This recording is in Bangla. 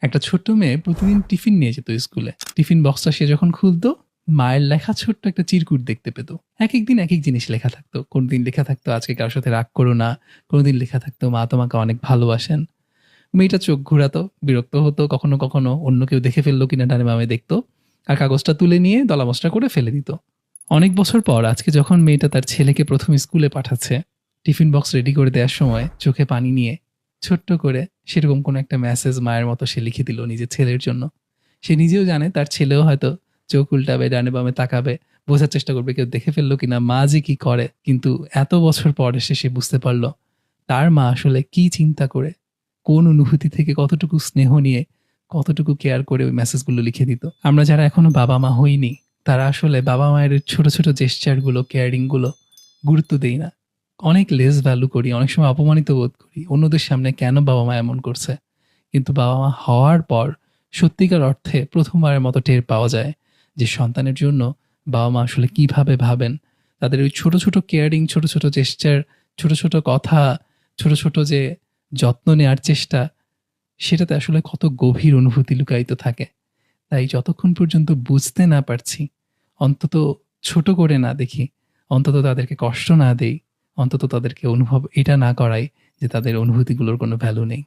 একটা ছোট্ট মেয়ে প্রতিদিন টিফিন নিয়ে যেত স্কুলে। টিফিন বক্সটা সে যখন খুলতো, মায়ের লেখা ছোট্ট একটা চিরকুট দেখতে পেত। একেক দিন একেক জিনিস লেখা থাকতো। কোনদিন লেখা থাকতো আজকে কারোর সাথে রাগ করো না, কোনদিন লেখা থাকতো মা তোমাকে অনেক ভালোবাসেন। মেয়েটা চোখ ঘোরাতো, বিরক্ত হতো, কখনো কখনো অন্য কেউ দেখে ফেললো কিনা ডানে বামে দেখতো, আর কাগজটা তুলে নিয়ে দলামসটা করে ফেলে দিত। অনেক বছর পর আজকে যখন মেয়েটা তার ছেলেকে প্রথম স্কুলে পাঠাচ্ছে, টিফিন বক্স রেডি করে দেওয়ার সময় চোখে পানি নিয়ে ছোট্ট করে সেরকম কোনো একটা মেসেজ মায়ের মতো সে লিখে দিল নিজের ছেলের জন্য। সে নিজেও জানে তার ছেলেও হয়তো চোখ উল্টাবে, ডানে বামে তাকাবে, বোঝার চেষ্টা করবে কেউ দেখে ফেললো কিনা, মা যে কি করে। কিন্তু এত বছর পর এসে সে বুঝতে পারলো তার মা আসলে কি চিন্তা করে, কোন অনুভূতি থেকে কতটুকু স্নেহ নিয়ে, কতটুকু কেয়ার করে ওই মেসেজগুলো লিখে দিত। আমরা যারা এখনো বাবা মা হইনি, তারা আসলে বাবা মায়ের ছোট ছোট জেস্চারগুলো, কেয়ারিংগুলো গুরুত্ব দেই না। অনেক লেস ভ্যালু করি, অনেক সময় অপমানিত বোধ করি অন্যদের সামনে কেন বাবা মা এমন করছে। কিন্তু বাবা মা হওয়ার পর সত্যিকার অর্থে প্রথমবারের মতো টের পাওয়া যায় যে সন্তানের জন্য বাবা মা আসলে কিভাবে ভাবেন। তাদের ওই ছোট ছোট কেয়ারিং, ছোট ছোট জেস্চার, ছোট ছোট কথা, ছোট ছোট যে যত্ন নেওয়ার চেষ্টা, সেটাতে আসলে কত গভীর অনুভূতি লুকায়িত থাকে। তাই যতক্ষণ পর্যন্ত বুঝতে না পারছি, অন্তত ছোট করে না দেখি, অন্তত তাদেরকে কষ্ট না দেই, অন্তত তাদেরকে অনুভব এটা না করাই যে তাদের অনুভূতিগুলোর কোনো ভ্যালু নেই।